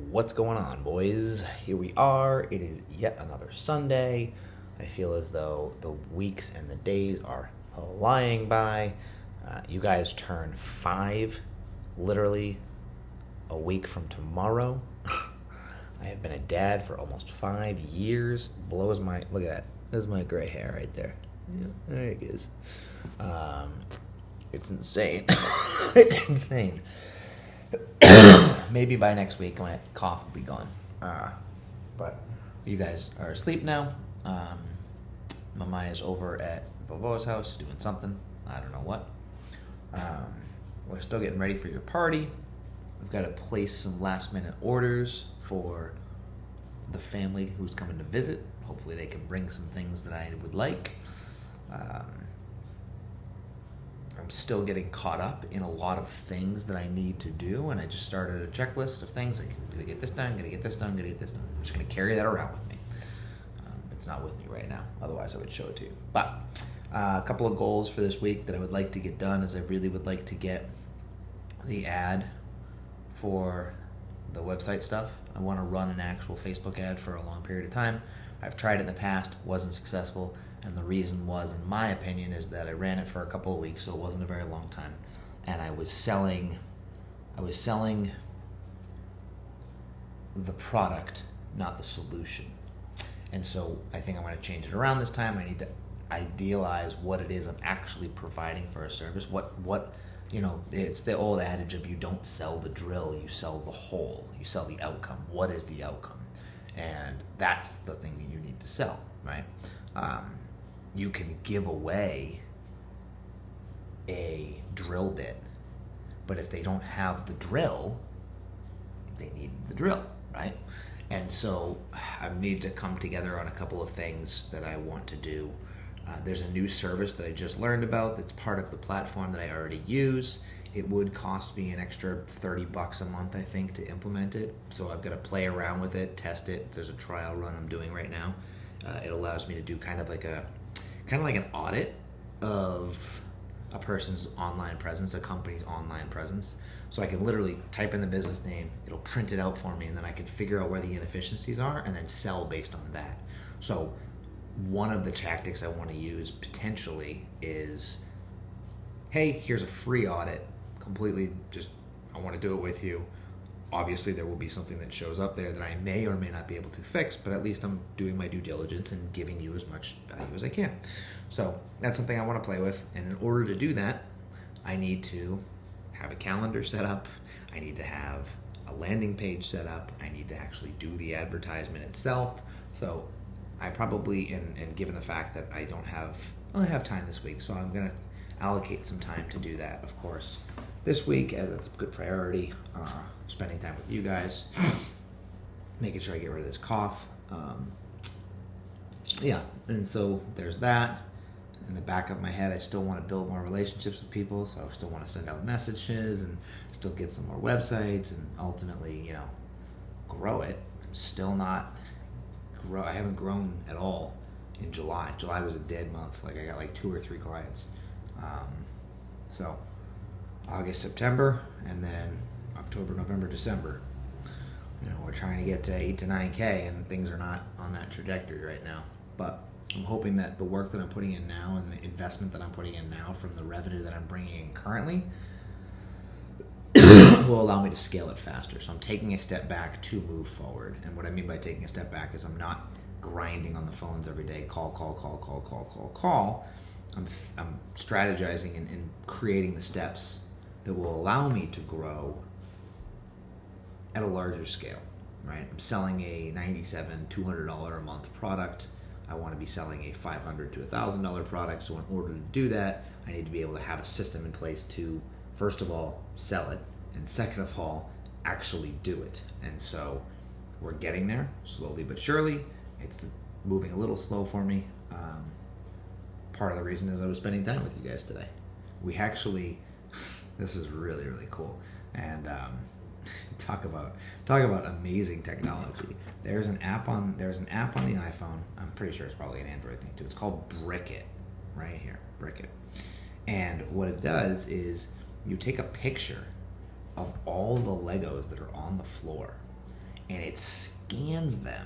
What's going on, boys? Here we are. It is yet another Sunday. I feel as though the weeks and the days are flying by. You guys turn 5 literally a week from tomorrow. I have been a dad for almost 5 years. Blows my... Look at that. There's my gray hair right there. Yeah, there it is. It's insane. It's insane. Maybe by next week my cough will be gone. But you guys are asleep now. Mama is over at Vovo's house doing something. I don't know what. We're still getting ready for your party. We've got to place some last minute orders for the family who's coming to visit. Hopefully they can bring some things that I would like. I'm still getting caught up in a lot of things that I need to do, and I just started a checklist of things like, I'm going to get this done, going to get this done, going to get this done. I'm just going to carry that around with me. It's not with me right now, otherwise I would show it to you. But a couple of goals for this week that I would like to get done is I really would like to get the ad for the website stuff. I want to run an actual Facebook ad for a long period of time. I've tried it in the past, wasn't successful, and the reason was, in my opinion, is that I ran it for a couple of weeks, so it wasn't a very long time, and I was selling the product, not the solution. And so I think I'm going to change it around this time. I need to idealize what it is I'm actually providing for a service. What it's the old adage of you don't sell the drill, you sell the whole. You sell the outcome. What is the outcome? And that's the thing that you need to sell, right? You can give away a drill bit, but if they don't have the drill, they need the drill, right? And so I need to come together on a couple of things that I want to do. There's a new service that I just learned about that's part of the platform that I already use. It would cost me an extra $30 a month, I think, to implement it. So I've got to play around with it, test it. There's a trial run I'm doing right now. It allows me to do kind of like an audit of a person's online presence, a company's online presence. So I can literally type in the business name, it'll print it out for me, and then I can figure out where the inefficiencies are and then sell based on that. So one of the tactics I want to use potentially is, hey, here's a free audit, completely just, I want to do it with you. Obviously there will be something that shows up there that I may or may not be able to fix, but at least I'm doing my due diligence and giving you as much value as I can. So that's something I want to play with, and in order to do that, I need to have a calendar set up, I need to have a landing page set up, I need to actually do the advertisement itself. So I probably, and given the fact that I only have time this week, so I'm going to allocate some time to do that, of course, this week, as it's a good priority. Spending time with you guys, making sure I get rid of this cough. And so there's that. In the back of my head, I still want to build more relationships with people, so I still want to send out messages and still get some more websites and ultimately, grow it. I'm still not I haven't grown at all in July. July was a dead month. Like I got like 2 or 3 clients. So August, September, and then October, November, December. We're trying to get to 8 to 9K, and things are not on that trajectory right now. But I'm hoping that the work that I'm putting in now and the investment that I'm putting in now from the revenue that I'm bringing in currently will allow me to scale it faster. So I'm taking a step back to move forward. And what I mean by taking a step back is I'm not grinding on the phones every day, call. I'm strategizing and creating the steps that will allow me to grow at a larger scale, right? I'm selling a $97, $200 a month product. I want to be selling a $500 to $1,000 product. So in order to do that, I need to be able to have a system in place to, first of all, sell it, and second of all, actually do it. And so we're getting there slowly but surely. It's moving a little slow for me. Part of the reason is I was spending time with you guys today. We actually, this is really, really cool. And talk about amazing technology. There's an app on the iPhone. I'm pretty sure it's probably an Android thing too. It's called Brickit, right here, Brickit. And what it does is you take a picture of all the Legos that are on the floor, and it scans them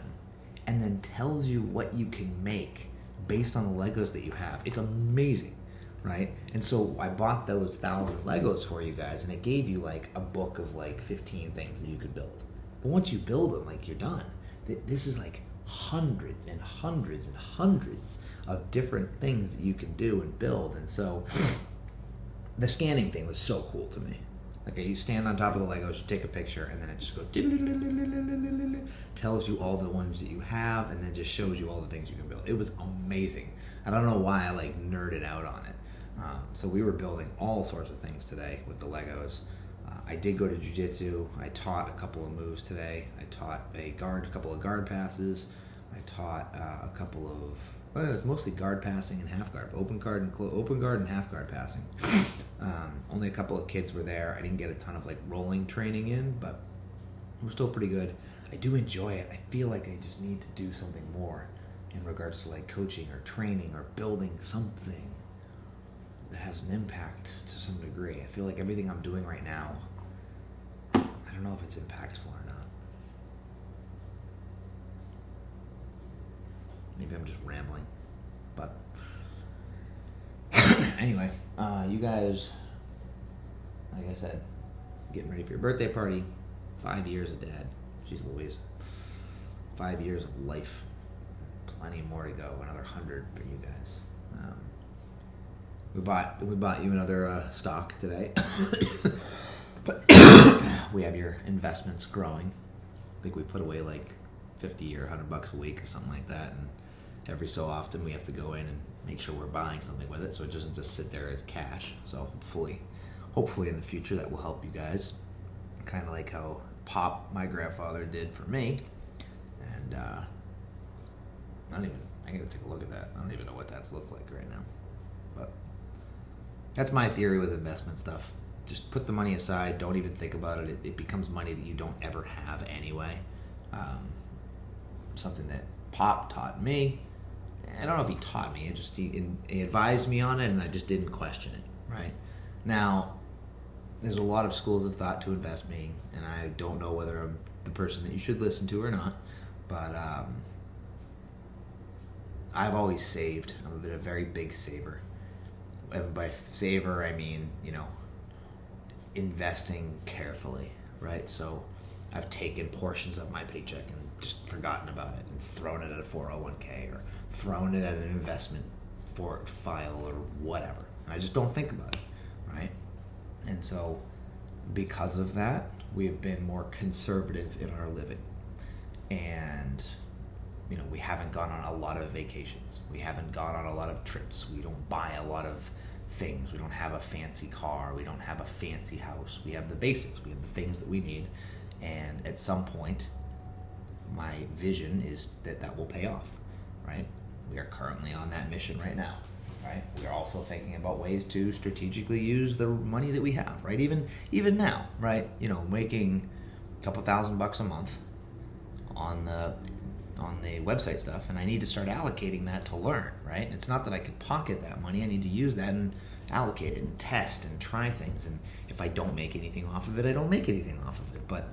and then tells you what you can make based on the Legos that you have. It's amazing, right? And so I bought those 1,000 Legos for you guys, and it gave you like a book of like 15 things that you could build. But once you build them, like, you're done. This is like hundreds and hundreds and hundreds of different things that you can do and build. And so the scanning thing was so cool to me. Like, you stand on top of the Legos, you take a picture, and then it just goes, tells you all the ones that you have, and then just shows you all the things you can build. It was amazing. I don't know why I like nerded out on it. So we were building all sorts of things today with the Legos. I did go to jiu-jitsu. I taught a couple of moves today. I taught a couple of guard passes. I taught a couple of, well, it was mostly guard passing and half guard, open guard and half guard passing. Only a couple of kids were there. I didn't get a ton of like rolling training in, but it was still pretty good. I do enjoy it. I feel like I just need to do something more in regards to like coaching or training or building something that has an impact to some degree. I feel like everything I'm doing right now, I don't know if it's impactful or not. Maybe I'm just rambling, but anyway, you guys, like I said, getting ready for your birthday party. 5 years of dad. Jeez Louise. 5 years of life. Plenty more to go. Another 100 for you guys. We bought you another stock today. But we have your investments growing. I think we put away like 50 or $100 a week or something like that, and every so often we have to go in and make sure we're buying something with it, so it doesn't just sit there as cash. So hopefully in the future that will help you guys, kind of like how Pop, my grandfather, did for me. And I gotta take a look at that. I don't even know what that's looked like right now, but that's my theory with investment stuff. Just put the money aside. Don't even think about it. It becomes money that you don't ever have anyway. Something that Pop taught me. I don't know if he taught me. He advised me on it, and I just didn't question it. Right now, there's a lot of schools of thought to invest me, and I don't know whether I'm the person that you should listen to or not. But I've always saved. I've been a very big saver. And by saver, I mean, investing carefully, right? So I've taken portions of my paycheck and just forgotten about it and thrown it at a 401k or thrown it at an investment file or whatever. And I just don't think about it, right? And so because of that, we have been more conservative in our living. And we haven't gone on a lot of vacations. We haven't gone on a lot of trips. We don't buy a lot of things. We don't have a fancy car. We don't have a fancy house. We have the basics. We have the things that we need. And at some point, my vision is that will pay off, right? We are currently on that mission right now, right? We are also thinking about ways to strategically use the money that we have, right? Even now, right? Making a couple $1,000 a month on the website stuff, and I need to start allocating that to learn, right? It's not that I could pocket that money. I need to use that and allocate it and test and try things. And if I don't make anything off of it, I don't make anything off of it. But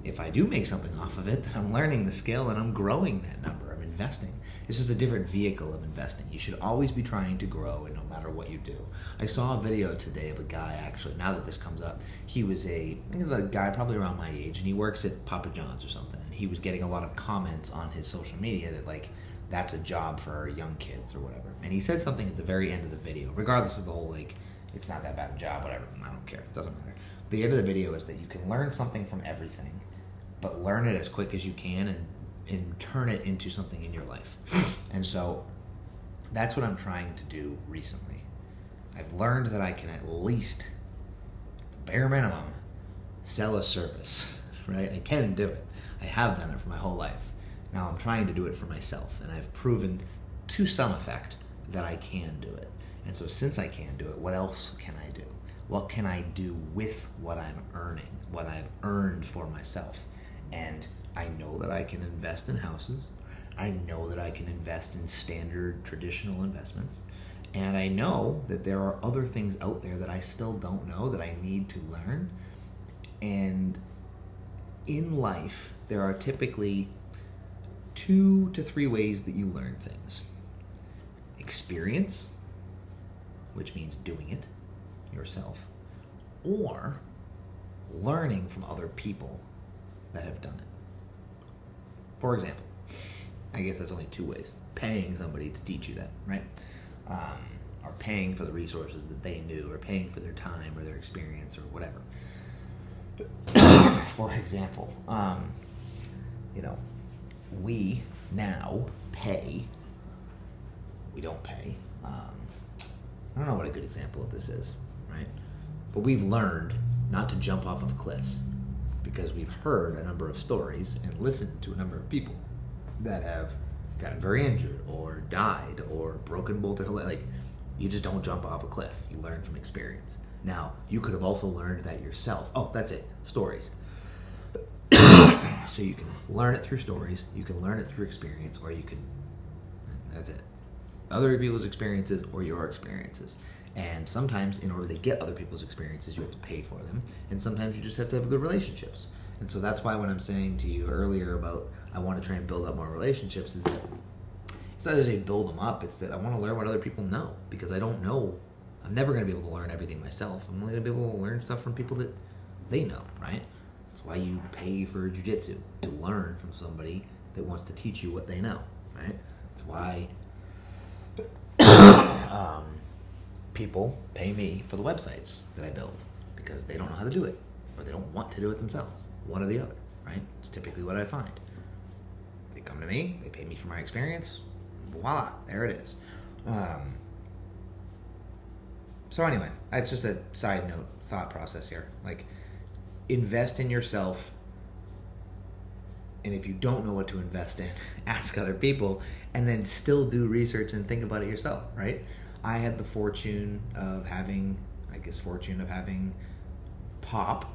if I do make something off of it, then I'm learning the skill and I'm growing that number. I'm investing. It's just a different vehicle of investing. You should always be trying to grow, and no matter what you do. I saw a video today of a guy, actually, now that this comes up, I think he's a guy probably around my age, and he works at Papa John's or something. And he was getting a lot of comments on his social media that, like, that's a job for young kids or whatever. And he said something at the very end of the video, regardless of the whole, like, it's not that bad a job, whatever, I don't care, it doesn't matter. The end of the video is that you can learn something from everything, but learn it as quick as you can and turn it into something in your life. And so that's what I'm trying to do recently. I've learned that I can at least, bare minimum, sell a service, right? I can do it. I have done it for my whole life. Now I'm trying to do it for myself, and I've proven to some effect that I can do it. And so since I can do it, what else can I do? What can I do with what I'm earning, what I've earned for myself? And I know that I can invest in houses. I know that I can invest in standard traditional investments. And I know that there are other things out there that I still don't know that I need to learn. And in life, there are typically 2 to 3 ways that you learn things. Experience, which means doing it yourself, or learning from other people that have done it. For example, I guess that's only 2 ways. Paying somebody to teach you that, right? Or paying for the resources that they knew, or paying for their time or their experience or whatever. For example, we now pay. We don't pay. I don't know what a good example of this is, right? But we've learned not to jump off of cliffs because we've heard a number of stories and listened to a number of people that have gotten very injured or died or broken both their legs. Like, you just don't jump off a cliff. You learn from experience. Now, you could have also learned that yourself. Oh, that's it. Stories. So you can learn it through stories, you can learn it through experience, or you can, that's it. Other people's experiences or your experiences. And sometimes in order to get other people's experiences, you have to pay for them. And sometimes you just have to have good relationships. And so that's why when I'm saying to you earlier about I want to try and build up more relationships, is that it's not as I build them up, it's that I want to learn what other people know. Because I don't know, I'm never going to be able to learn everything myself. I'm only going to be able to learn stuff from people that they know, right? That's why you pay for jiu-jitsu, to learn from somebody that wants to teach you what they know, right? That's why people pay me for the websites that I build, because they don't know how to do it, or they don't want to do it themselves. One or the other, right? It's typically what I find. They come to me, they pay me for my experience, voila, there it is. So anyway, that's just a side note thought process here. Like, invest in yourself, and if you don't know what to invest in, ask other people, and then still do research and think about it yourself, right? I had the fortune of having Pops,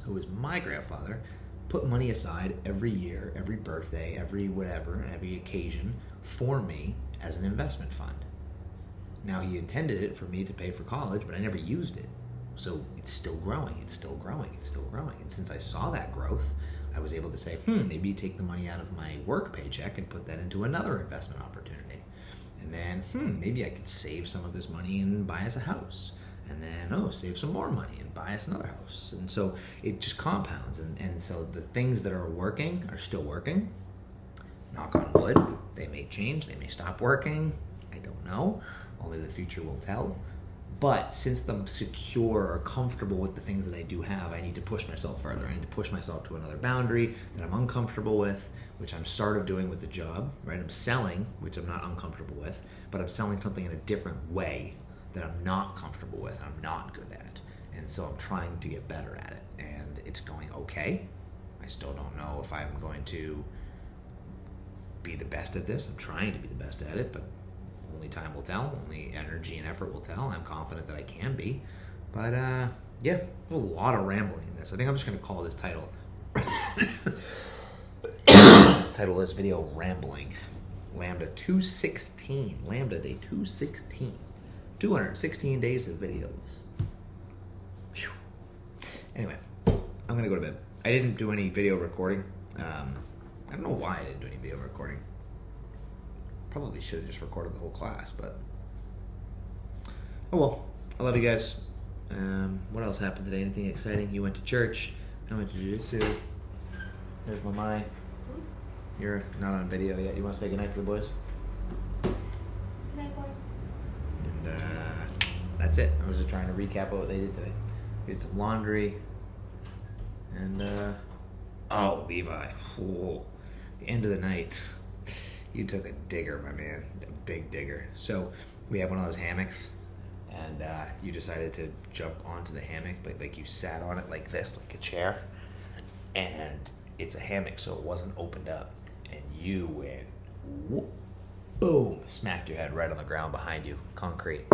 who was my grandfather, put money aside every year, every birthday, every whatever, every occasion for me as an investment fund. Now, he intended it for me to pay for college, but I never used it. So it's still growing, it's still growing, it's still growing. And since I saw that growth, I was able to say, maybe take the money out of my work paycheck and put that into another investment opportunity. And then, maybe I could save some of this money and buy us a house. And then, save some more money and buy us another house. And so it just compounds. And so the things that are working are still working. Knock on wood. They may change, they may stop working. I don't know. Only the future will tell. But since I'm secure or comfortable with the things that I do have, I need to push myself further. I need to push myself to another boundary that I'm uncomfortable with, which I'm sort of doing with the job, right? I'm selling, which I'm not uncomfortable with, but I'm selling something in a different way that I'm not comfortable with, I'm not good at. And so I'm trying to get better at it. And it's going okay. I still don't know if I'm going to be the best at this. I'm trying to be the best at it, but only time will tell, only energy and effort will tell. I'm confident that I can be. But yeah, a lot of rambling in this. I think I'm just going to call this title this video Rambling. Lambda 216. Lambda day 216. 216 days of videos. Whew. Anyway, I'm going to go to bed. I didn't do any video recording. I don't know why I didn't do any video recording. Probably should have just recorded the whole class, but oh well. I love you guys. What else happened today? Anything exciting? You went to church. I went to jiu-jitsu. There's my mind. You're not on video yet. You want to say goodnight to the boys? Good night, boys. And that's it. I was just trying to recap what they did today. We did some laundry. And oh, Levi. Whoa. The end of the night. You took a digger, my man, a big digger. So we have one of those hammocks, and you decided to jump onto the hammock, but like you sat on it like this, like a chair, and it's a hammock, so it wasn't opened up, and you went, whoop, boom, smacked your head right on the ground behind you, concrete.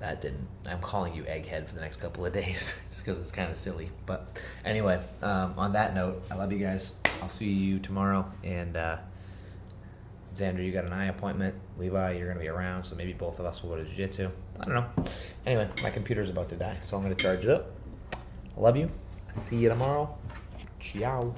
That didn't. I'm calling you Egghead for the next couple of days, just because it's kind of silly. But anyway, on that note, I love you guys. I'll see you tomorrow, and Xander, you got an eye appointment. Levi, you're going to be around, so maybe both of us will go to jiu-jitsu. I don't know. Anyway, my computer's about to die, so I'm going to charge it up. I love you. See you tomorrow. Ciao.